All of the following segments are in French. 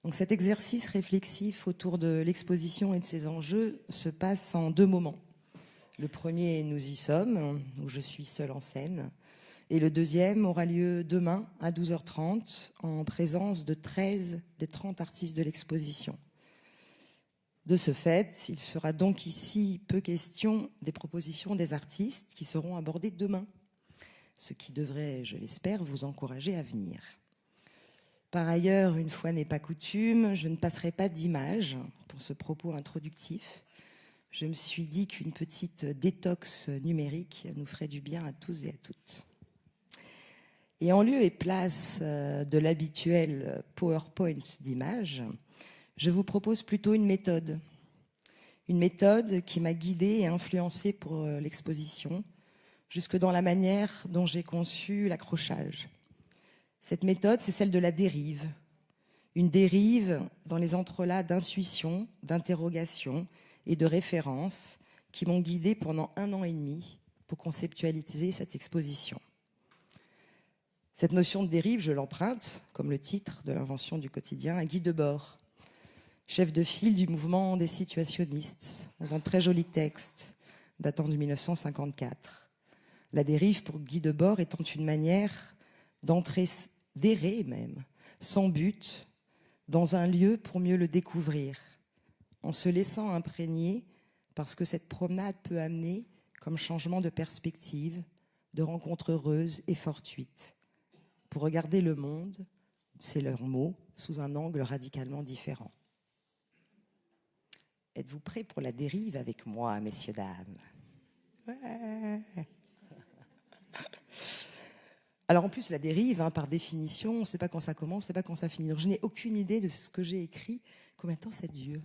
Donc cet exercice réflexif autour de l'exposition et de ses enjeux se passe en 2 moments. Le premier, nous y sommes, où je suis seule en scène. Et le deuxième aura lieu demain à 12h30 en présence de 13 des 30 artistes de l'exposition. De ce fait, il sera donc ici peu question des propositions des artistes qui seront abordées demain, ce qui devrait, je l'espère, vous encourager à venir. Par ailleurs, une fois n'est pas coutume, je ne passerai pas d'image pour ce propos introductif. Je me suis dit qu'une petite détox numérique nous ferait du bien à tous et à toutes. Et en lieu et place de l'habituel PowerPoint d'images, je vous propose plutôt une méthode. Une méthode qui m'a guidée et influencée pour l'exposition, jusque dans la manière dont j'ai conçu l'accrochage. Cette méthode, c'est celle de la dérive. Une dérive dans les entrelacs d'intuition, d'interrogation et de référence qui m'ont guidée pendant 1 an et demi pour conceptualiser cette exposition. Cette notion de dérive, je l'emprunte, comme le titre de l'invention du quotidien, à Guy Debord, chef de file du mouvement des situationnistes, dans un très joli texte datant de 1954. La dérive, pour Guy Debord, étant une manière d'entrer, d'errer même, sans but, dans un lieu pour mieux le découvrir, en se laissant imprégner par ce que cette promenade peut amener comme changement de perspective, de rencontres heureuses et fortuites, pour regarder le monde, c'est leur mot, sous un angle radicalement différent. Êtes-vous prêts pour la dérive avec moi, messieurs, dames? Ouais. Alors en plus, la dérive, par définition, on ne sait pas quand ça commence, on ne sait pas quand ça finit. Donc je n'ai aucune idée de ce que j'ai écrit, combien de temps ça dure.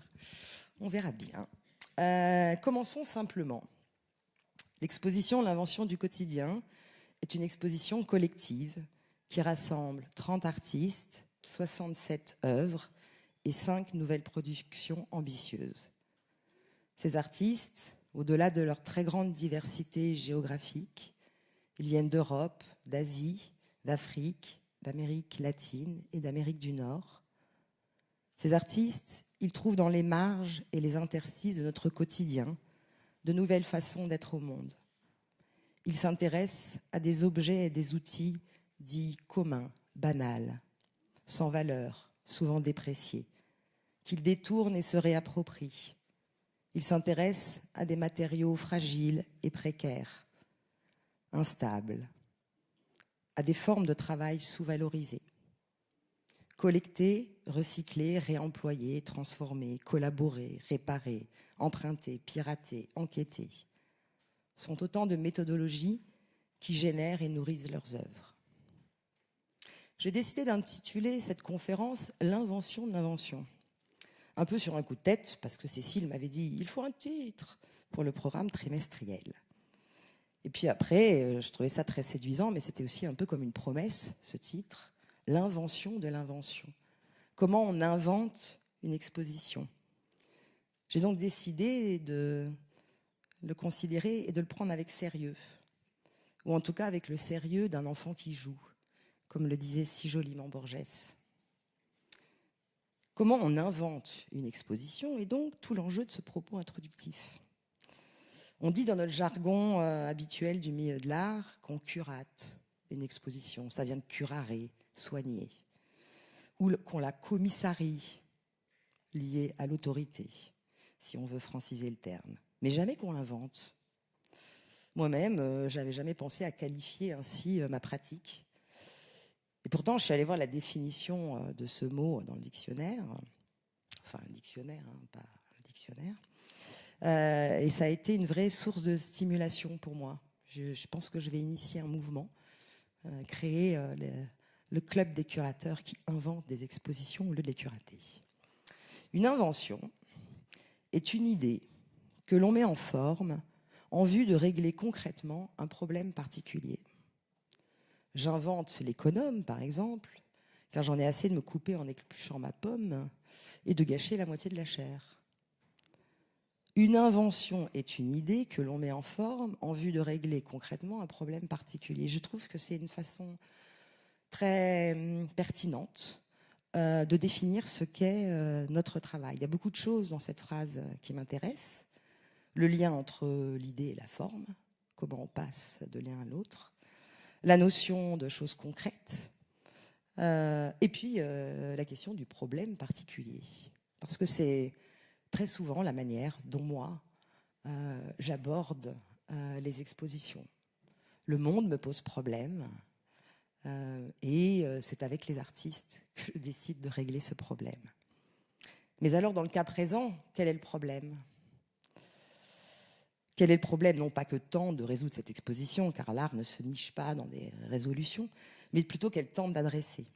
On verra bien. Commençons simplement. L'exposition L'invention du quotidien est une exposition collective qui rassemble 30 artistes, 67 œuvres et 5 nouvelles productions ambitieuses. Ces artistes, au-delà de leur très grande diversité géographique, ils viennent d'Europe, d'Asie, d'Afrique, d'Amérique latine et d'Amérique du Nord. Ces artistes, ils trouvent dans les marges et les interstices de notre quotidien de nouvelles façons d'être au monde. Ils s'intéressent à des objets et des outils dits communs, banals, sans valeur, souvent dépréciés, qu'ils détournent et se réapproprient. Ils s'intéressent à des matériaux fragiles et précaires, instables, à des formes de travail sous-valorisées. Collecter, recycler, réemployer, transformer, collaborer, réparer, emprunter, pirater, enquêter sont autant de méthodologies qui génèrent et nourrissent leurs œuvres. J'ai décidé d'intituler cette conférence « L'invention de l'invention ». Un peu sur un coup de tête, parce que Cécile m'avait dit « il faut un titre » pour le programme trimestriel. Et puis après, je trouvais ça très séduisant, mais c'était aussi un peu comme une promesse, ce titre, « L'invention de l'invention ». Comment on invente une exposition. J'ai donc décidé de le considérer et de le prendre avec sérieux, ou en tout cas avec le sérieux d'un enfant qui joue, comme le disait si joliment Borges. Comment on invente une exposition est donc tout l'enjeu de ce propos introductif. On dit dans notre jargon habituel du milieu de l'art qu'on curate une exposition, ça vient de curarer, soigner, ou qu'on la commissarie, liée à l'autorité, si on veut franciser le terme, mais jamais qu'on l'invente. Moi-même, j'avais jamais pensé à qualifier ainsi ma pratique. Et pourtant, je suis allée voir la définition de ce mot dans le dictionnaire, enfin le dictionnaire, pas le dictionnaire, et ça a été une vraie source de stimulation pour moi. Je pense que je vais initier un mouvement, créer le club des curateurs qui inventent des expositions au lieu de les curater. Une invention est une idée que l'on met en forme en vue de régler concrètement un problème particulier. J'invente l'économe, par exemple, car j'en ai assez de me couper en épluchant ma pomme et de gâcher la moitié de la chair. Une invention est une idée que l'on met en forme en vue de régler concrètement un problème particulier. Je trouve que c'est une façon très pertinente de définir ce qu'est notre travail. Il y a beaucoup de choses dans cette phrase qui m'intéressent. Le lien entre l'idée et la forme, comment on passe de l'un à l'autre, la notion de choses concrètes, et puis la question du problème particulier. Parce que c'est très souvent la manière dont moi, j'aborde les expositions. Le monde me pose problème, et c'est avec les artistes que je décide de régler ce problème. Mais alors, dans le cas présent, quel est le problème ? Quel est le problème ? Non pas que tant de résoudre cette exposition, car l'art ne se niche pas dans des résolutions, mais plutôt qu'elle tente d'adresser.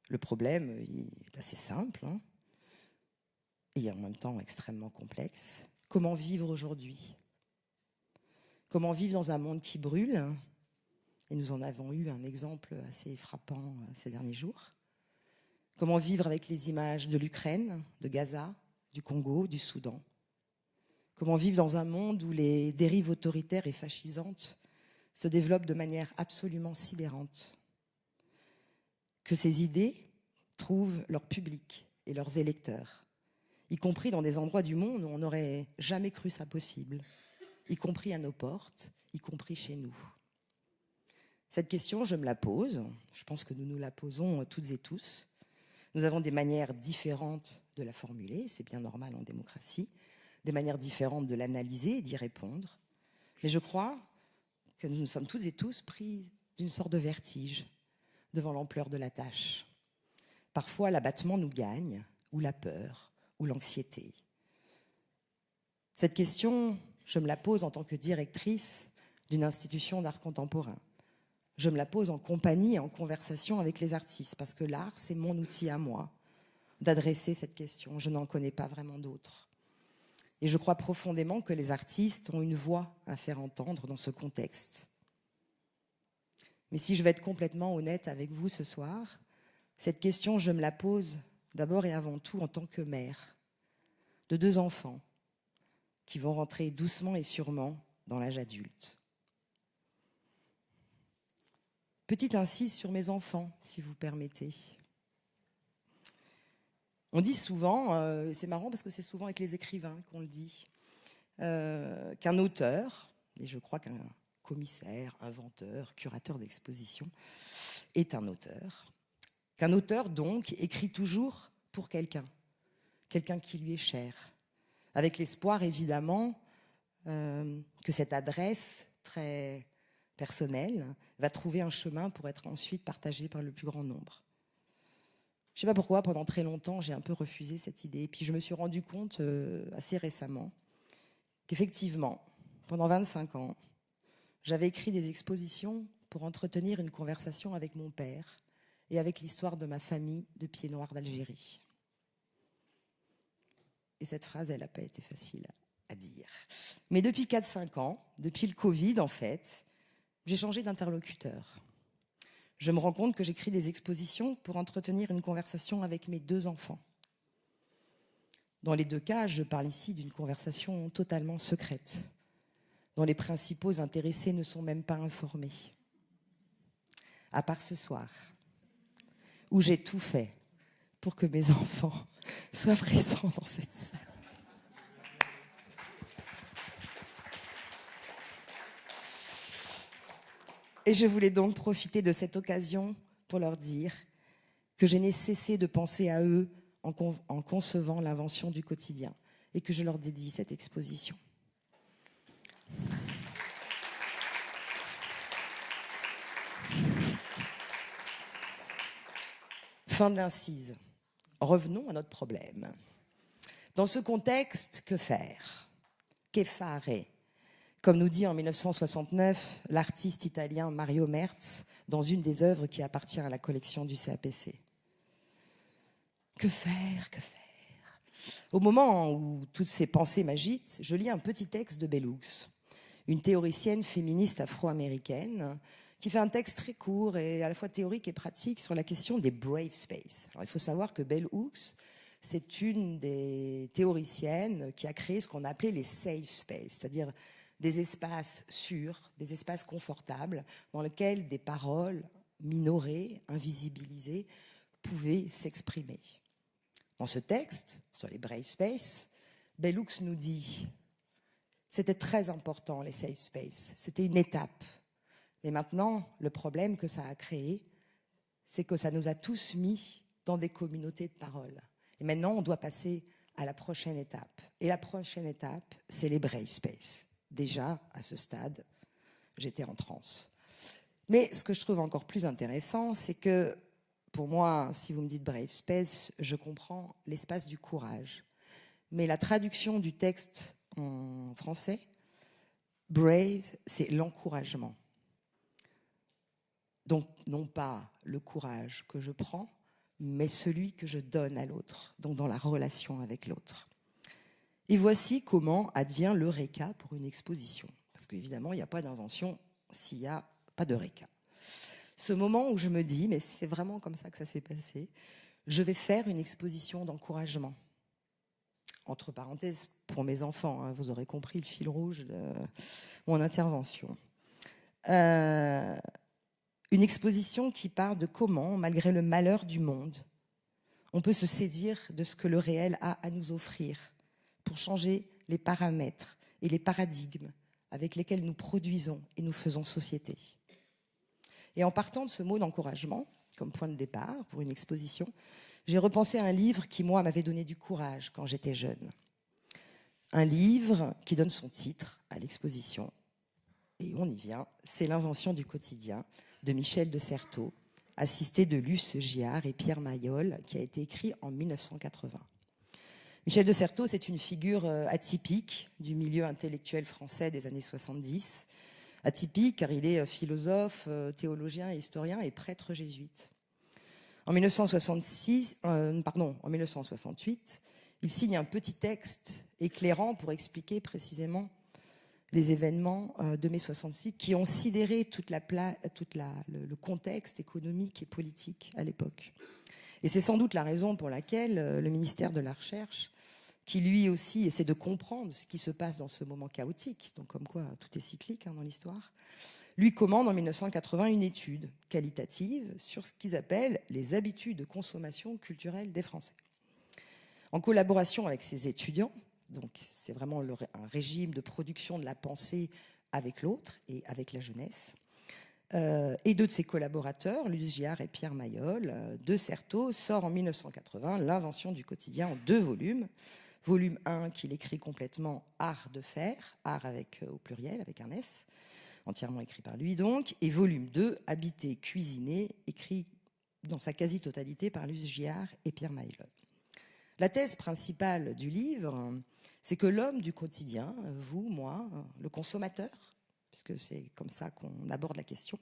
Le problème, il est assez simple, hein, et en même temps extrêmement complexe. Comment vivre aujourd'hui ? Comment vivre dans un monde qui brûle ? Et nous en avons eu un exemple assez frappant ces derniers jours. Comment vivre avec les images de l'Ukraine, de Gaza, du Congo, du Soudan ? Comment vivre dans un monde où les dérives autoritaires et fascisantes se développent de manière absolument sidérante ? Que ces idées trouvent leur public et leurs électeurs, y compris dans des endroits du monde où on n'aurait jamais cru ça possible, y compris à nos portes, y compris chez nous. Cette question, je me la pose. Je pense que nous nous la posons toutes et tous. Nous avons des manières différentes de la formuler, c'est bien normal en démocratie, des manières différentes de l'analyser et d'y répondre. Mais je crois que nous sommes toutes et tous pris d'une sorte de vertige devant l'ampleur de la tâche. Parfois, l'abattement nous gagne, ou la peur, ou l'anxiété. Cette question, je me la pose en tant que directrice d'une institution d'art contemporain. Je me la pose en compagnie et en conversation avec les artistes, parce que l'art, c'est mon outil à moi d'adresser cette question. Je n'en connais pas vraiment d'autres. Et je crois profondément que les artistes ont une voix à faire entendre dans ce contexte. Mais si je vais être complètement honnête avec vous ce soir, cette question, je me la pose d'abord et avant tout en tant que mère de 2 enfants qui vont rentrer doucement et sûrement dans l'âge adulte. Petite incise sur mes enfants, si vous permettez. On dit souvent, c'est marrant parce que c'est souvent avec les écrivains qu'on le dit, qu'un auteur, et je crois qu'un commissaire, inventeur, curateur d'exposition, est un auteur. Qu'un auteur, donc, écrit toujours pour quelqu'un qui lui est cher, avec l'espoir, évidemment, que cette adresse très personnelle va trouver un chemin pour être ensuite partagée par le plus grand nombre. Je ne sais pas pourquoi, pendant très longtemps, j'ai un peu refusé cette idée. Et puis je me suis rendu compte assez récemment qu'effectivement, pendant 25 ans, j'avais écrit des expositions pour entretenir une conversation avec mon père et avec l'histoire de ma famille de Pieds Noirs d'Algérie. Et cette phrase, elle n'a pas été facile à dire. Mais depuis 4-5 ans, depuis le Covid en fait, j'ai changé d'interlocuteur. Je me rends compte que j'écris des expositions pour entretenir une conversation avec mes 2 enfants. Dans les 2 cas, je parle ici d'une conversation totalement secrète, dont les principaux intéressés ne sont même pas informés. À part ce soir, où j'ai tout fait pour que mes enfants soient présents dans cette salle. Et je voulais donc profiter de cette occasion pour leur dire que je n'ai cessé de penser à eux en concevant l'invention du quotidien et que je leur dédie cette exposition. Fin de l'incise. Revenons à notre problème. Dans ce contexte, que faire ? Che fare ? Comme nous dit en 1969 l'artiste italien Mario Merz dans une des œuvres qui appartient à la collection du CAPC. Que faire ? Que faire ? Au moment où toutes ces pensées m'agitent, je lis un petit texte de Bell Hooks, une théoricienne féministe afro-américaine qui fait un texte très court et à la fois théorique et pratique sur la question des brave space. Alors, il faut savoir que Bell Hooks, c'est une des théoriciennes qui a créé ce qu'on appelait les safe space, c'est-à-dire des espaces sûrs, des espaces confortables dans lesquels des paroles minorées, invisibilisées, pouvait s'exprimer. Dans ce texte, sur les brave spaces, Bell Hooks nous dit « C'était très important, les safe spaces. C'était une étape. Mais maintenant, le problème que ça a créé, c'est que ça nous a tous mis dans des communautés de parole. Et maintenant, on doit passer à la prochaine étape. Et la prochaine étape, c'est les brave spaces. Déjà, à ce stade, j'étais en transe. Mais ce que je trouve encore plus intéressant, c'est que, pour moi, si vous me dites brave space, je comprends l'espace du courage. Mais la traduction du texte en français, brave, c'est l'encouragement. Donc, non pas le courage que je prends, mais celui que je donne à l'autre, donc dans la relation avec l'autre. Et voici comment advient l'eureka pour une exposition. Parce qu'évidemment, il n'y a pas d'invention s'il n'y a pas d'eureka. Ce moment où je me dis, mais c'est vraiment comme ça que ça s'est passé, je vais faire une exposition d'encouragement. Entre parenthèses, pour mes enfants, hein, vous aurez compris le fil rouge de mon intervention. Une exposition qui parle de comment, malgré le malheur du monde, on peut se saisir de ce que le réel a à nous offrir pour changer les paramètres et les paradigmes avec lesquels nous produisons et nous faisons société. Et en partant de ce mot d'encouragement, comme point de départ pour une exposition, j'ai repensé à un livre qui, moi, m'avait donné du courage quand j'étais jeune. Un livre qui donne son titre à l'exposition. Et on y vient, c'est L'invention du quotidien de Michel de Certeau, assisté de Luce Giard et Pierre Mayol, qui a été écrit en 1980. Michel de Certeau, c'est une figure atypique du milieu intellectuel français des années 70. Atypique car il est philosophe, théologien, historien et prêtre jésuite. En 1968, il signe un petit texte éclairant pour expliquer précisément les événements de mai 68 qui ont sidéré le contexte économique et politique à l'époque. Et c'est sans doute la raison pour laquelle le ministère de la Recherche, qui lui aussi essaie de comprendre ce qui se passe dans ce moment chaotique, donc comme quoi tout est cyclique dans l'histoire, lui commande en 1980 une étude qualitative sur ce qu'ils appellent les habitudes de consommation culturelle des Français. En collaboration avec ses étudiants, donc c'est vraiment un régime de production de la pensée avec l'autre et avec la jeunesse, et deux de ses collaborateurs, Luce Giard et Pierre Mayol, de Certeau, sort en 1980 L'invention du quotidien en 2 volumes. Volume 1 qu'il écrit complètement Art de faire, art avec au pluriel, avec un S, entièrement écrit par lui donc, et volume 2, Habiter, cuisiner, écrit dans sa quasi-totalité par Luce Giard et Pierre Mayol. La thèse principale du livre, c'est que l'homme du quotidien, vous, moi, le consommateur, puisque c'est comme ça qu'on aborde la question,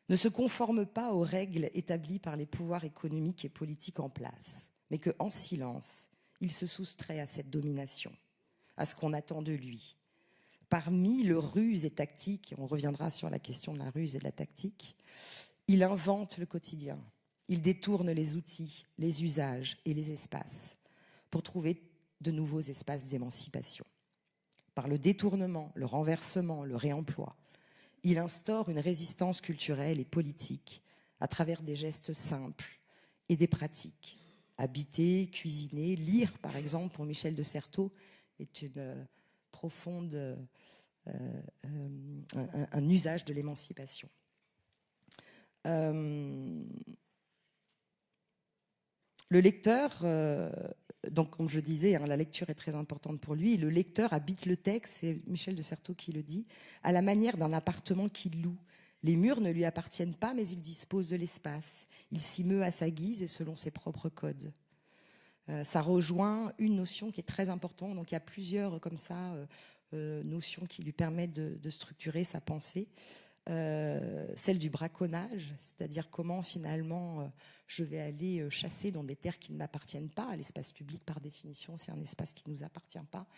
ne se conforme pas aux règles établies par les pouvoirs économiques et politiques en place, mais qu'en silence, il se soustrait à cette domination, à ce qu'on attend de lui. Parmi le ruse et tactique, on reviendra sur la question de la ruse et de la tactique, il invente le quotidien, il détourne les outils, les usages et les espaces pour trouver de nouveaux espaces d'émancipation. Par le détournement, le renversement, le réemploi, il instaure une résistance culturelle et politique à travers des gestes simples et des pratiques. Habiter, cuisiner, lire, par exemple, pour Michel de Certeau, est une profonde, un usage de l'émancipation. Le lecteur, donc comme je disais, la lecture est très importante pour lui, le lecteur habite le texte, c'est Michel de Certeau qui le dit, à la manière d'un appartement qu'il loue. Les murs ne lui appartiennent pas, mais il dispose de l'espace. Il s'y meut à sa guise et selon ses propres codes. Ça rejoint une notion qui est très importante. Donc il y a plusieurs comme ça notions qui lui permettent de structurer sa pensée. Celle du braconnage, c'est-à-dire comment finalement je vais aller chasser dans des terres qui ne m'appartiennent pas. L'espace public, par définition, c'est un espace qui ne nous appartient pas.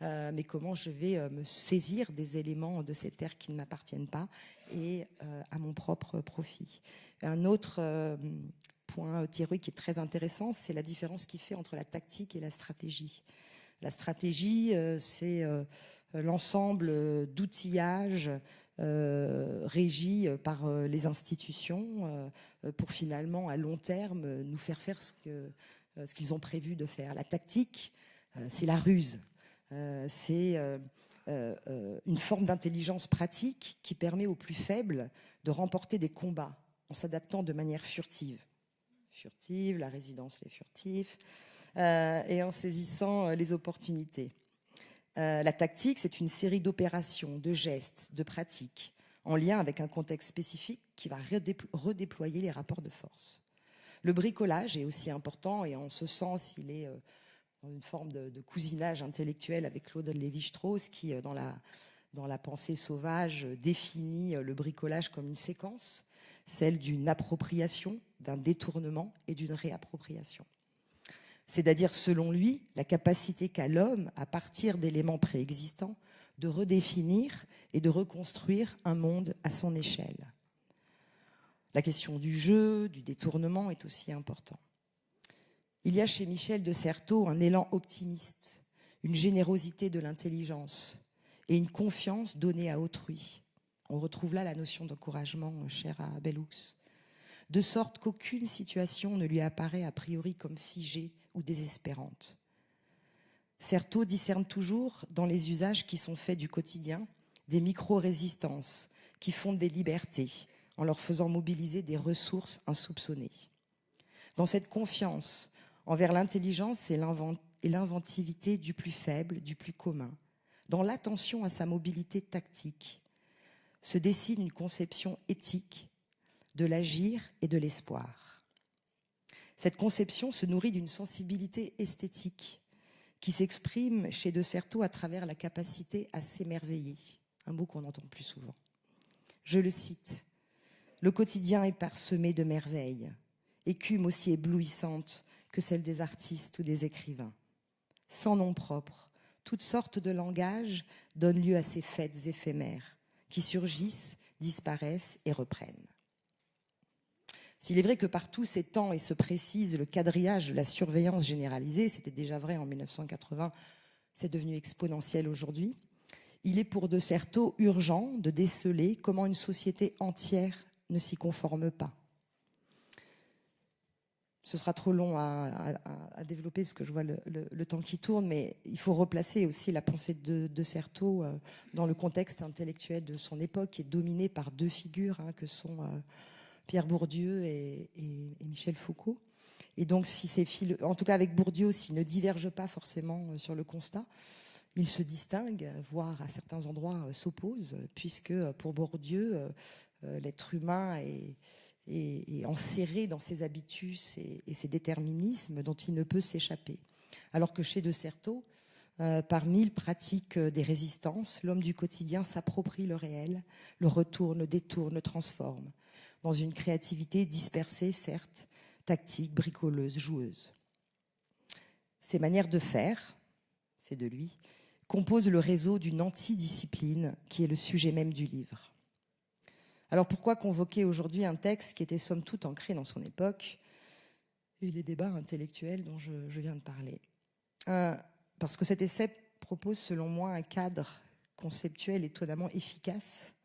Mais comment je vais me saisir des éléments de ces terres qui ne m'appartiennent pas et à mon propre profit. Un autre point théorique qui est très intéressant, c'est la différence qu'il fait entre la tactique et la stratégie. La stratégie, c'est l'ensemble d'outillages régie par les institutions pour finalement, à long terme, nous faire faire ce qu'ils ont prévu de faire. La tactique, c'est la ruse. C'est une forme d'intelligence pratique qui permet aux plus faibles de remporter des combats en s'adaptant de manière furtive. Furtive, la résidence les furtifs, et en saisissant les opportunités. La tactique, c'est une série d'opérations, de gestes, de pratiques, en lien avec un contexte spécifique qui va redéployer les rapports de force. Le bricolage est aussi important, et en ce sens, il est dans une forme de cousinage intellectuel avec Claude Lévi-Strauss, qui, dans la pensée sauvage, définit le bricolage comme une séquence, celle d'une appropriation, d'un détournement et d'une réappropriation. C'est-à-dire, selon lui, la capacité qu'a l'homme, à partir d'éléments préexistants, de redéfinir et de reconstruire un monde à son échelle. La question du jeu, du détournement est aussi importante. Il y a chez Michel de Certeau un élan optimiste, une générosité de l'intelligence et une confiance donnée à autrui. On retrouve là la notion d'encouragement chère à Bellux. De sorte qu'aucune situation ne lui apparaît a priori comme figée ou désespérante. Certeau discerne toujours, dans les usages qui sont faits du quotidien, des micro-résistances qui fondent des libertés en leur faisant mobiliser des ressources insoupçonnées. Dans cette confiance envers l'intelligence et l'inventivité du plus faible, du plus commun, dans l'attention à sa mobilité tactique, se dessine une conception éthique de l'agir et de l'espoir. Cette conception se nourrit d'une sensibilité esthétique qui s'exprime chez de Certeau à travers la capacité à s'émerveiller, un mot qu'on entend plus souvent. Je le cite, « Le quotidien est parsemé de merveilles, écume aussi éblouissante que celle des artistes ou des écrivains. Sans nom propre, toutes sortes de langages donnent lieu à ces fêtes éphémères qui surgissent, disparaissent et reprennent. » S'il est vrai que par tous ces temps et se précise le quadrillage de la surveillance généralisée, c'était déjà vrai en 1980, c'est devenu exponentiel aujourd'hui, il est pour de Certeau urgent de déceler comment une société entière ne s'y conforme pas. Ce sera trop long à développer parce que je vois le temps qui tourne, mais il faut replacer aussi la pensée de Certeau dans le contexte intellectuel de son époque, qui est dominé par deux figures que sont Pierre Bourdieu et Michel Foucault. Et donc, en tout cas avec Bourdieu, s'ils ne divergent pas forcément sur le constat, ils se distinguent, voire à certains endroits s'opposent, puisque pour Bourdieu, l'être humain est enserré dans ses habitus et ses déterminismes dont il ne peut s'échapper. Alors que chez de Certeau, par mille pratiques des résistances, l'homme du quotidien s'approprie le réel, le retourne, le détourne, le transforme, dans une créativité dispersée, certes, tactique, bricoleuse, joueuse. Ces manières de faire, c'est de lui, composent le réseau d'une antidiscipline qui est le sujet même du livre. Alors pourquoi convoquer aujourd'hui un texte qui était somme toute ancré dans son époque et les débats intellectuels dont je viens de parler? Parce que cet essai propose selon moi un cadre conceptuel étonnamment efficace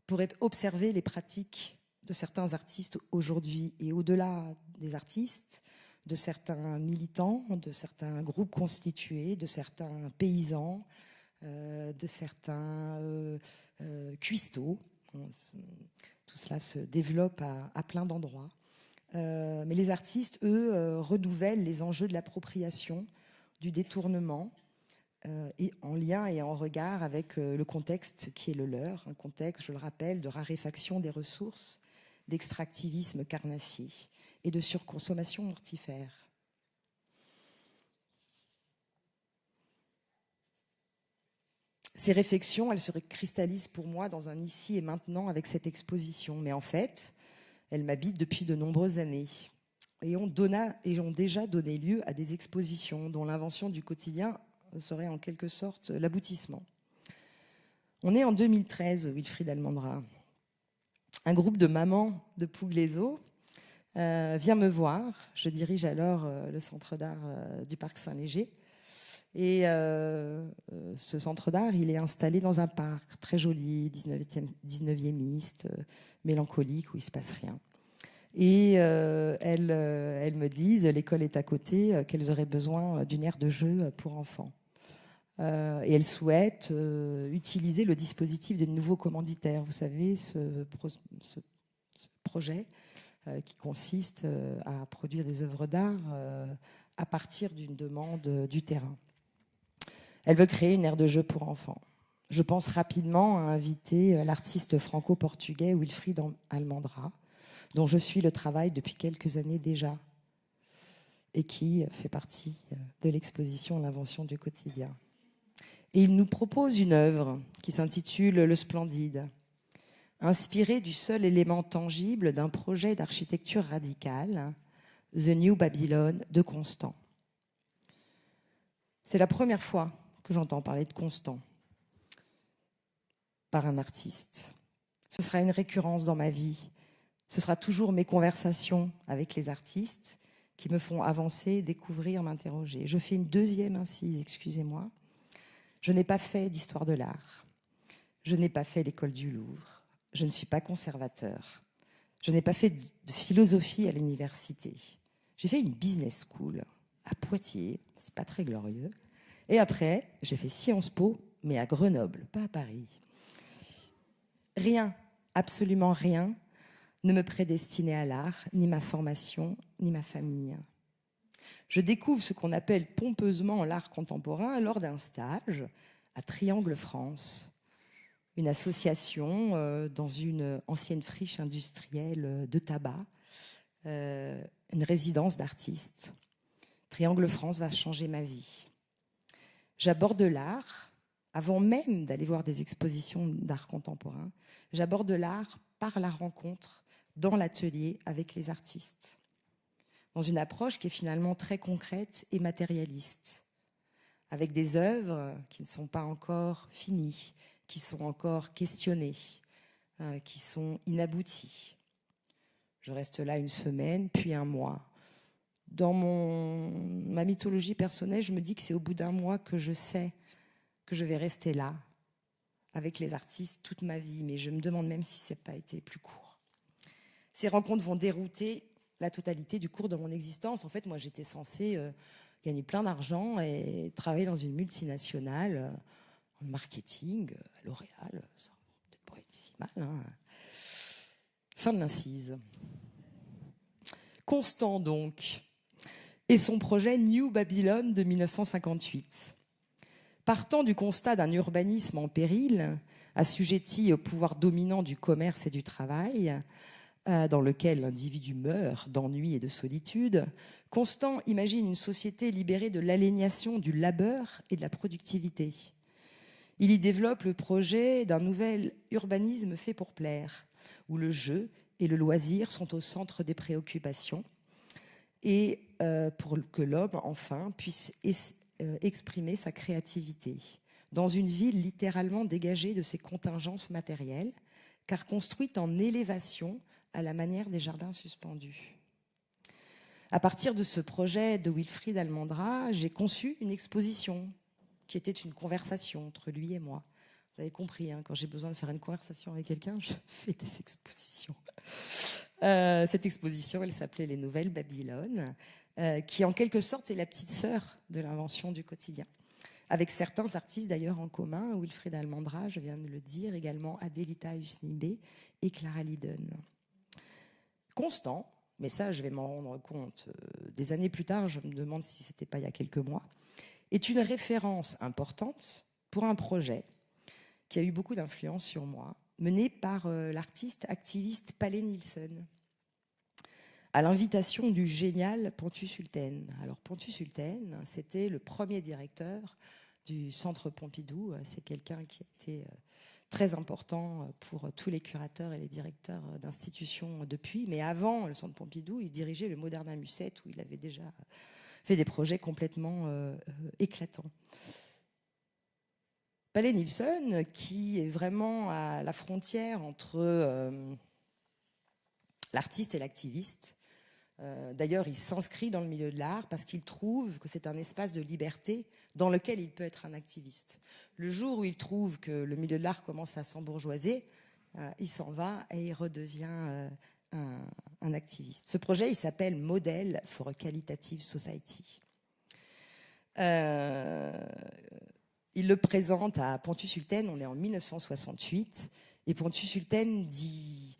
pour observer les pratiques de certains artistes aujourd'hui et au-delà des artistes, de certains militants, de certains groupes constitués, de certains paysans, de certains cuistots. Tout cela se développe à plein d'endroits. Mais les artistes, eux, renouvellent les enjeux de l'appropriation, du détournement, et en lien et en regard avec le contexte qui est le leur, un contexte, je le rappelle, de raréfaction des ressources, d'extractivisme carnassier et de surconsommation mortifère. Ces réflexions, elles se cristallisent pour moi dans un ici et maintenant avec cette exposition. Mais en fait, elles m'habitent depuis de nombreuses années et ont déjà donné lieu à des expositions dont l'invention du quotidien serait en quelque sorte l'aboutissement. On est en 2013, Wilfried Almendra. Un groupe de mamans de Pouglézo vient me voir. Je dirige alors le centre d'art du Parc Saint-Léger. Et ce centre d'art, il est installé dans un parc très joli, 19e, mélancolique, où il ne se passe rien. Et elles me disent, l'école est à côté, qu'elles auraient besoin d'une aire de jeu pour enfants. Et elles souhaitent utiliser le dispositif de nouveaux commanditaires. Vous savez, ce projet qui consiste à produire des œuvres d'art à partir d'une demande du terrain. Elle veut créer une aire de jeu pour enfants. Je pense rapidement à inviter l'artiste franco-portugais Wilfried Almendra, dont je suis le travail depuis quelques années déjà, et qui fait partie de l'exposition L'invention du quotidien. Et il nous propose une œuvre qui s'intitule Le Splendide, inspirée du seul élément tangible d'un projet d'architecture radicale, The New Babylon de Constant. C'est la première fois que j'entends parler de Constant par un artiste. Ce sera une récurrence dans ma vie. Ce sera toujours mes conversations avec les artistes qui me font avancer, découvrir, m'interroger. Je fais une deuxième incise, excusez-moi. Je n'ai pas fait d'histoire de l'art. Je n'ai pas fait l'école du Louvre. Je ne suis pas conservateur. Je n'ai pas fait de philosophie à l'université. J'ai fait une business school à Poitiers, c'est pas très glorieux. Et après, j'ai fait Sciences Po, mais à Grenoble, pas à Paris. Rien, absolument rien, ne me prédestinait à l'art, ni ma formation, ni ma famille. Je découvre ce qu'on appelle pompeusement l'art contemporain lors d'un stage à Triangle France, une association dans une ancienne friche industrielle de tabac, une résidence d'artistes. Triangle France va changer ma vie. J'aborde l'art, avant même d'aller voir des expositions d'art contemporain, j'aborde l'art par la rencontre dans l'atelier avec les artistes, dans une approche qui est finalement très concrète et matérialiste, avec des œuvres qui ne sont pas encore finies, qui sont encore questionnées, qui sont inabouties. Je reste là une semaine, puis un mois. Dans ma mythologie personnelle, je me dis que c'est au bout d'un mois que je sais que je vais rester là, avec les artistes, toute ma vie. Mais je me demande même si ça n'a pas été plus court. Ces rencontres vont dérouter la totalité du cours de mon existence. En fait, moi, j'étais censée gagner plein d'argent et travailler dans une multinationale en marketing, à L'Oréal. Ça n'a pas été si mal, hein. Fin de l'incise. Constant, donc, et son projet New Babylon de 1958. Partant du constat d'un urbanisme en péril, assujetti au pouvoir dominant du commerce et du travail, dans lequel l'individu meurt d'ennui et de solitude, Constant imagine une société libérée de l'aliénation du labeur et de la productivité. Il y développe le projet d'un nouvel urbanisme fait pour plaire, où le jeu et le loisir sont au centre des préoccupations, et pour que l'homme, enfin, puisse exprimer sa créativité dans une ville littéralement dégagée de ses contingences matérielles, car construite en élévation à la manière des jardins suspendus. À partir de ce projet de Wilfried Almendra, j'ai conçu une exposition qui était une conversation entre lui et moi. Vous avez compris, hein, quand j'ai besoin de faire une conversation avec quelqu'un, je fais des expositions. Cette exposition, elle s'appelait Les Nouvelles Babylone, qui en quelque sorte est la petite sœur de l'invention du quotidien. Avec certains artistes d'ailleurs en commun, Wilfried Almendra, je viens de le dire, également Adelita Usnibe et Clara Lydon. Constant, mais ça je vais m'en rendre compte des années plus tard, je me demande si c'était pas il y a quelques mois, est une référence importante pour un projet qui a eu beaucoup d'influence sur moi, mené par l'artiste activiste Palle Nilsson, à l'invitation du génial Pontus Hultén. Alors Pontus Hultén, c'était le premier directeur du Centre Pompidou. C'est quelqu'un qui a été très important pour tous les curateurs et les directeurs d'institutions depuis. Mais avant le Centre Pompidou, il dirigeait le Moderna Musette, où il avait déjà fait des projets complètement éclatants. Palle Nilsson, qui est vraiment à la frontière entre l'artiste et l'activiste, D'ailleurs, il s'inscrit dans le milieu de l'art parce qu'il trouve que c'est un espace de liberté dans lequel il peut être un activiste. Le jour où il trouve que le milieu de l'art commence à s'embourgeoiser, il s'en va et il redevient un activiste. Ce projet, il s'appelle Model for a Qualitative Society. Il le présente à Pontus-Hulten, on est en 1968, et Pontus-Hulten dit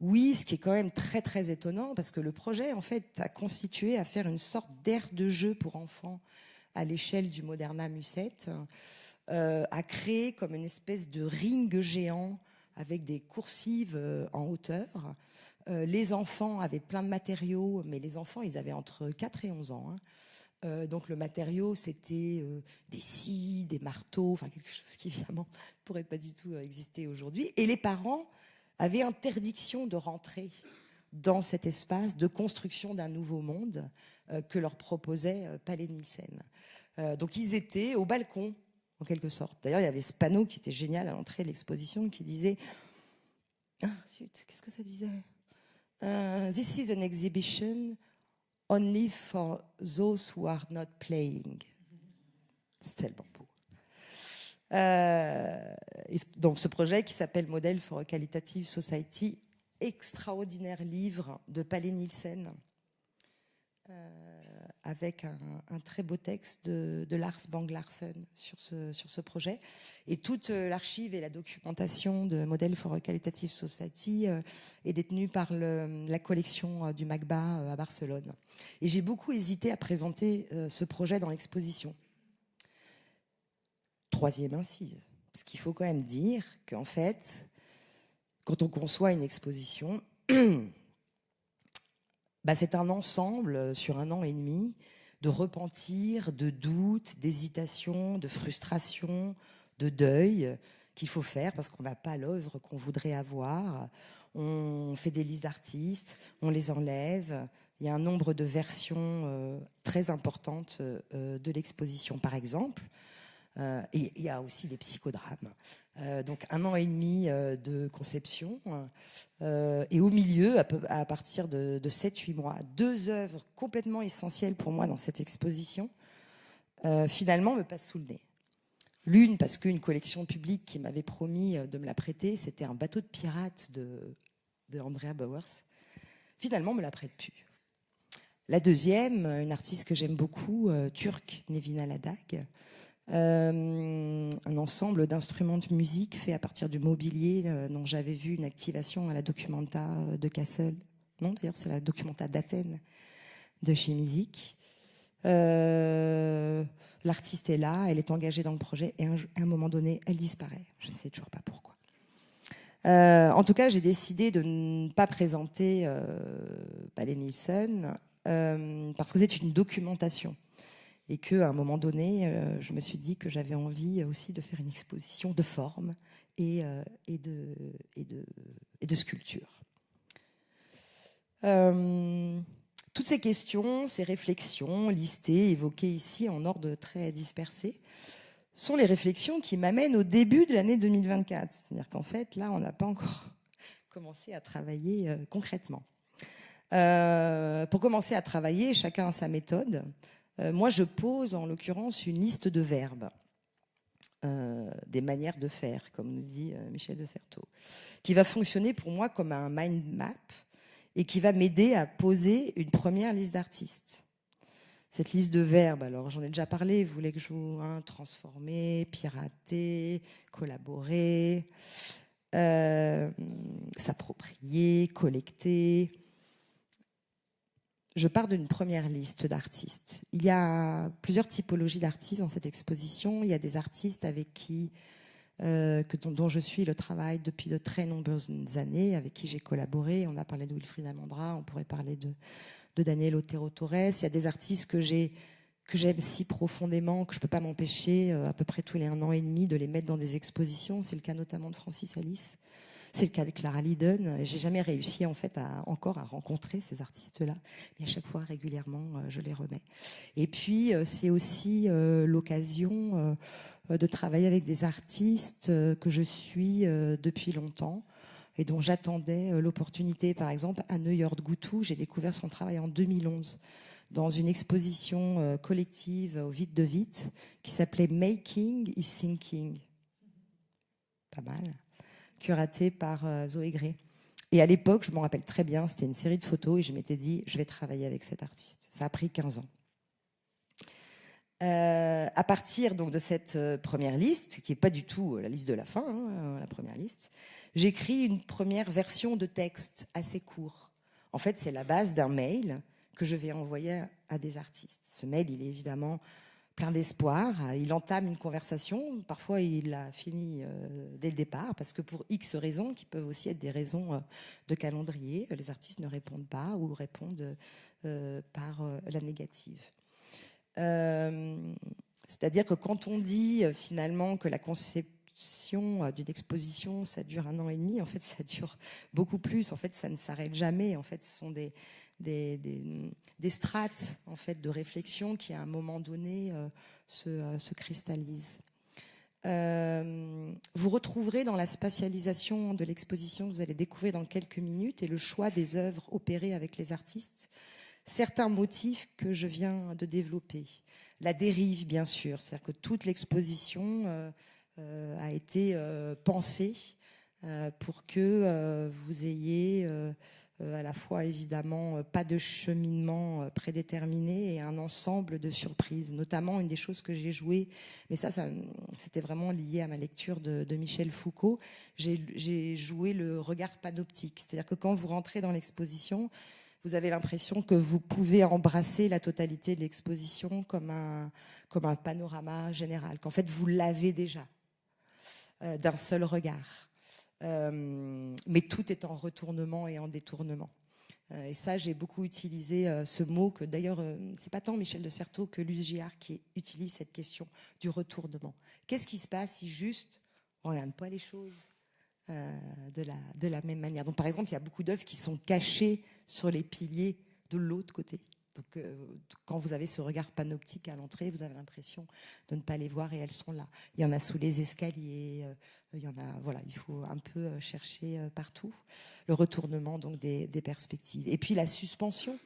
oui, ce qui est quand même très très étonnant, parce que le projet en fait a constitué à faire une sorte d'aire de jeu pour enfants à l'échelle du Moderna Musette, a créé comme une espèce de ring géant avec des coursives en hauteur. Les enfants avaient plein de matériaux, mais les enfants, ils avaient entre 4 et 11 ans. Donc le matériau, c'était des scies, des marteaux, enfin quelque chose qui évidemment ne pourrait pas du tout exister aujourd'hui. Et les parents avaient interdiction de rentrer dans cet espace de construction d'un nouveau monde que leur proposait Palais Nielsen. Donc ils étaient au balcon, en quelque sorte. D'ailleurs, il y avait ce panneau qui était génial à l'entrée de l'exposition qui disait... Ah, zut, qu'est-ce que ça disait ? This is an exhibition only for those who are not playing. C'est tellement beau. Donc ce projet qui s'appelle Model for a Qualitative Society, extraordinaire livre de Palais Nielsen, avec un très beau texte de Lars Bang-Larsen sur ce projet. Et toute l'archive et la documentation de Model for a Qualitative Society est détenue par la collection du MACBA à Barcelone. Et j'ai beaucoup hésité à présenter ce projet dans l'exposition. Troisième incise, parce qu'il faut quand même dire qu'en fait, quand on conçoit une exposition, c'est un ensemble sur 1 an et demi de repentir, de doutes, d'hésitations, de frustrations, de deuil qu'il faut faire parce qu'on n'a pas l'œuvre qu'on voudrait avoir. On fait des listes d'artistes, on les enlève. Il y a un nombre de versions très importantes de l'exposition, par exemple. Et il y a aussi des psychodrames. Donc 1 an et demi de conception et au milieu, à partir de 7-8 mois, 2 œuvres complètement essentielles pour moi dans cette exposition finalement me passent sous le nez. L'une parce qu'une collection publique qui m'avait promis de me la prêter, c'était un bateau de pirate de Andrea Bauers, finalement me la prête plus. La deuxième, une artiste que j'aime beaucoup, turque, Nevin Aladag, un ensemble d'instruments de musique fait à partir du mobilier dont j'avais vu une activation à la Documenta de Kassel. Non, d'ailleurs, c'est la Documenta d'Athènes de chez Musique. L'artiste est là, elle est engagée dans le projet et à un moment donné, elle disparaît. Je ne sais toujours pas pourquoi. En tout cas, j'ai décidé de ne pas présenter Palais Nielsen parce que c'est une documentation. Et qu'à un moment donné, je me suis dit que j'avais envie aussi de faire une exposition de forme et de sculpture. Toutes ces questions, ces réflexions listées, évoquées ici en ordre très dispersé, sont les réflexions qui m'amènent au début de l'année 2024. C'est-à-dire qu'en fait, là, on n'a pas encore commencé à travailler concrètement. Pour commencer à travailler, chacun a sa méthode. Moi, je pose en l'occurrence une liste de verbes, des manières de faire, comme nous dit Michel de Certeau, qui va fonctionner pour moi comme un mind map et qui va m'aider à poser une première liste d'artistes. Cette liste de verbes, alors j'en ai déjà parlé, vous voulez que je vous transformer, pirater, collaborer, s'approprier, collecter. Je pars d'une première liste d'artistes. Il y a plusieurs typologies d'artistes dans cette exposition. Il y a des artistes avec qui, dont je suis le travail depuis de très nombreuses années, avec qui j'ai collaboré. On a parlé de Wilfried Amandra, on pourrait parler de Daniel Otero Torres. Il y a des artistes que j'aime si profondément que je ne peux pas m'empêcher, à peu près tous les 1 an et demi, de les mettre dans des expositions. C'est le cas notamment de Francis Alice. C'est le cas de Clara Lydon. J'ai jamais réussi en fait encore à rencontrer ces artistes-là, mais à chaque fois régulièrement je les remets. Et puis c'est aussi l'occasion de travailler avec des artistes que je suis depuis longtemps et dont j'attendais l'opportunité. Par exemple, à Neuilord Goutou, j'ai découvert son travail en 2011 dans une exposition collective au Vite de Vite qui s'appelait Making is Thinking. Pas mal. Curatée par Zoé Gray. Et à l'époque, je m'en rappelle très bien, c'était une série de photos et je m'étais dit, je vais travailler avec cet artiste. Ça a pris 15 ans. À partir donc de cette première liste, qui n'est pas du tout la liste de la fin, la première liste, j'écris une première version de texte assez court. En fait, c'est la base d'un mail que je vais envoyer à des artistes. Ce mail, il est évidemment plein d'espoir. Il entame une conversation. Parfois, il la finit dès le départ, parce que pour X raisons, qui peuvent aussi être des raisons de calendrier, les artistes ne répondent pas ou répondent par la négative. C'est-à-dire que quand on dit finalement que la conception d'une exposition, ça dure 1 an et demi, en fait, ça dure beaucoup plus. En fait, ça ne s'arrête jamais. En fait, ce sont des strates en fait, de réflexion qui, à un moment donné, se cristallisent. Vous retrouverez dans la spatialisation de l'exposition que vous allez découvrir dans quelques minutes et le choix des œuvres opérées avec les artistes, certains motifs que je viens de développer. La dérive, bien sûr, c'est-à-dire que toute l'exposition a été pensée pour que vous ayez à la fois, évidemment, pas de cheminement prédéterminé et un ensemble de surprises. Notamment, une des choses que j'ai jouées, mais ça c'était vraiment lié à ma lecture de Michel Foucault, j'ai joué le regard panoptique. C'est-à-dire que quand vous rentrez dans l'exposition, vous avez l'impression que vous pouvez embrasser la totalité de l'exposition comme un panorama général, qu'en fait vous l'avez déjà d'un seul regard. Mais tout est en retournement et en détournement. Et ça, j'ai beaucoup utilisé ce mot que d'ailleurs, c'est pas tant Michel de Certeau que Luce Giard qui utilise cette question du retournement. Qu'est-ce qui se passe si juste on ne regarde pas les choses de la même manière? Donc par exemple, il y a beaucoup d'œuvres qui sont cachées sur les piliers de l'autre côté. Donc quand vous avez ce regard panoptique à l'entrée, vous avez l'impression de ne pas les voir et elles sont là. Il y en a sous les escaliers, il y en a, voilà, il faut un peu chercher partout. Le retournement donc des perspectives. Et puis la suspension,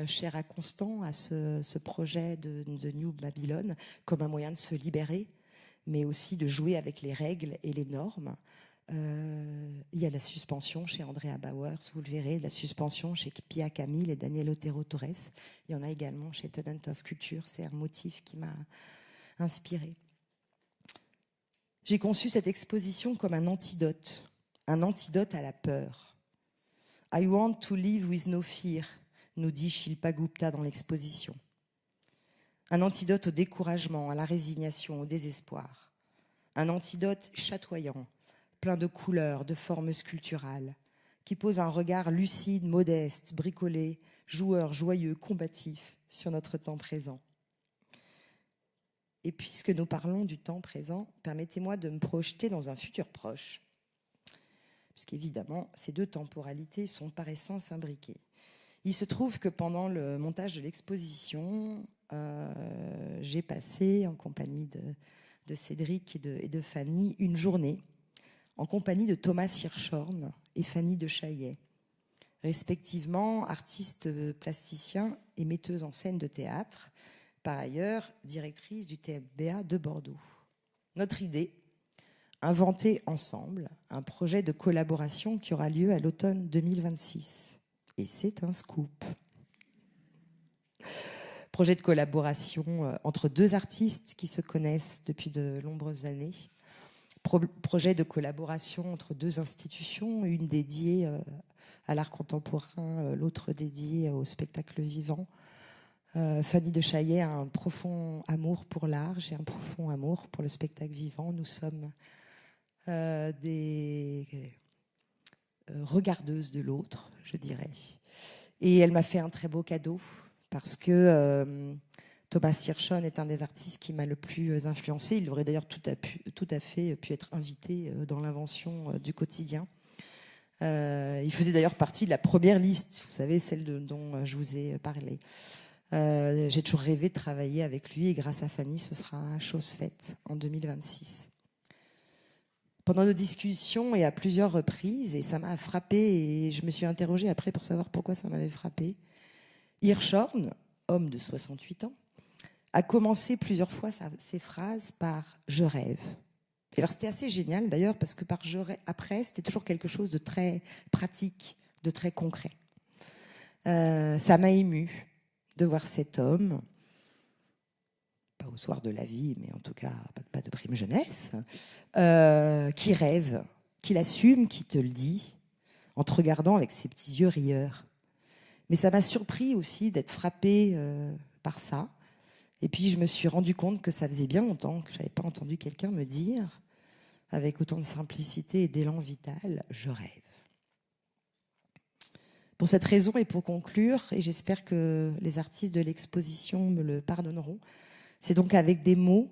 chère à Constant, à ce projet de New Babylon, comme un moyen de se libérer, mais aussi de jouer avec les règles et les normes. Il y a la suspension chez Andrea Bauers, vous le verrez, la suspension chez Pia Camille et Daniel Otero Torres. Il y en a également chez Tenant of Culture. C'est un motif qui m'a inspirée. J'ai conçu cette exposition comme un antidote à la peur. I want to live with no fear, nous dit Shilpa Gupta dans l'exposition. Un antidote au découragement, à la résignation, au désespoir. Un antidote chatoyant, plein de couleurs, de formes sculpturales, qui pose un regard lucide, modeste, bricolé, joueur, joyeux, combatif sur notre temps présent. Et puisque nous parlons du temps présent, permettez-moi de me projeter dans un futur proche, puisqu'évidemment, ces deux temporalités sont par essence imbriquées. Il se trouve que pendant le montage de l'exposition, j'ai passé, en compagnie de Cédric et de Fanny, une journée en compagnie de Thomas Hirschhorn et Fanny de Chaillet, respectivement artistes plasticiens et metteuses en scène de théâtre, par ailleurs directrice du TNBA de Bordeaux. Notre idée, inventer ensemble un projet de collaboration qui aura lieu à l'automne 2026. Et c'est un scoop. Projet de collaboration entre deux artistes qui se connaissent depuis de nombreuses années. Projet de collaboration entre deux institutions, une dédiée à l'art contemporain, l'autre dédiée au spectacle vivant. Fanny de Chaillet a un profond amour pour l'art, j'ai un profond amour pour le spectacle vivant. Nous sommes des regardeuses de l'autre, je dirais. Et elle m'a fait un très beau cadeau parce que Thomas Hirschhorn est un des artistes qui m'a le plus influencé. Il aurait d'ailleurs tout à fait pu être invité dans l'invention du quotidien. Il faisait d'ailleurs partie de la première liste, vous savez, celle dont je vous ai parlé. J'ai toujours rêvé de travailler avec lui et grâce à Fanny, ce sera chose faite en 2026. pendant nos discussions et à plusieurs reprises, et ça m'a frappée, et je me suis interrogée après pour savoir pourquoi ça m'avait frappée. Hirschhorn, homme de 68 ans, a commencé plusieurs fois ses phrases par « je rêve ». Et alors c'était assez génial d'ailleurs, parce que par « je rêve », après, c'était toujours quelque chose de très pratique, de très concret. Ça m'a émue de voir cet homme, pas au soir de la vie, mais en tout cas pas de prime jeunesse, qui rêve, qui l'assume, qui te le dit, en te regardant avec ses petits yeux rieurs. Mais ça m'a surpris aussi d'être frappée par ça. Et puis je me suis rendu compte que ça faisait bien longtemps que je n'avais pas entendu quelqu'un me dire, avec autant de simplicité et d'élan vital, « je rêve ». Pour cette raison et pour conclure, et j'espère que les artistes de l'exposition me le pardonneront, c'est donc avec des mots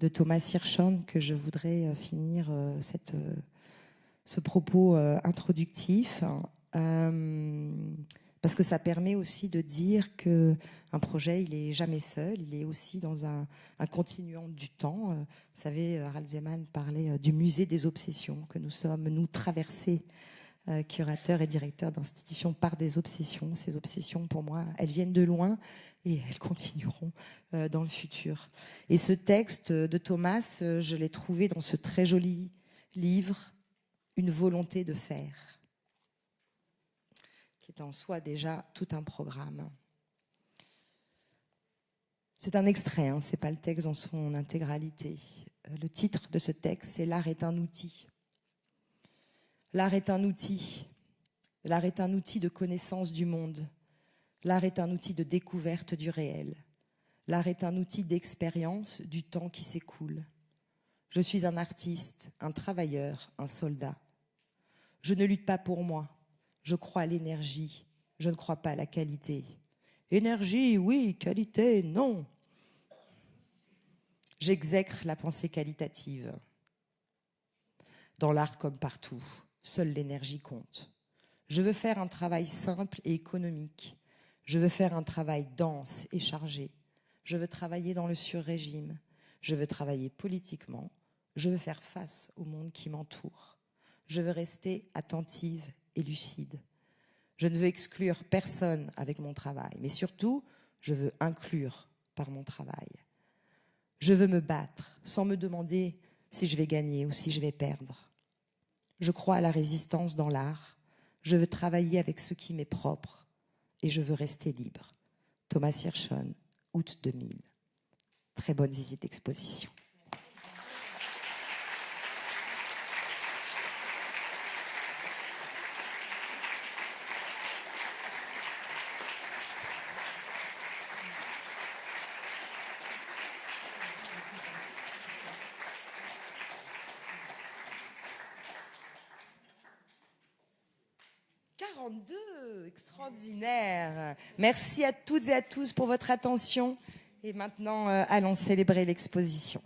de Thomas Hirschhorn que je voudrais finir ce propos introductif, parce que ça permet aussi de dire qu'un projet, il n'est jamais seul, il est aussi dans un continuum du temps. Vous savez, Harald Zeman parlait du musée des obsessions, que nous sommes, nous, traversés, curateurs et directeurs d'institutions, par des obsessions. Ces obsessions, pour moi, elles viennent de loin et elles continueront dans le futur. Et ce texte de Thomas, je l'ai trouvé dans ce très joli livre, Une volonté de faire, qui est en soi déjà tout un programme. C'est un extrait, hein, c'est pas le texte dans son intégralité. Le titre de ce texte, c'est « L'art est un outil ». L'art est un outil. L'art est un outil de connaissance du monde. L'art est un outil de découverte du réel. L'art est un outil d'expérience du temps qui s'écoule. Je suis un artiste, un travailleur, un soldat. Je ne lutte pas pour moi. Je crois à l'énergie. Je ne crois pas à la qualité. Énergie, oui. Qualité, non. J'exècre la pensée qualitative. Dans l'art comme partout, seule l'énergie compte. Je veux faire un travail simple et économique. Je veux faire un travail dense et chargé. Je veux travailler dans le sur-régime. Je veux travailler politiquement. Je veux faire face au monde qui m'entoure. Je veux rester attentive et lucide. Je ne veux exclure personne avec mon travail, mais surtout, je veux inclure par mon travail. Je veux me battre sans me demander si je vais gagner ou si je vais perdre. Je crois à la résistance dans l'art. Je veux travailler avec ce qui m'est propre et je veux rester libre. Thomas Hirschhorn, août 2000. Très bonne visite d'exposition. Extraordinaire. Merci à toutes et à tous pour votre attention. Et maintenant, allons célébrer l'exposition.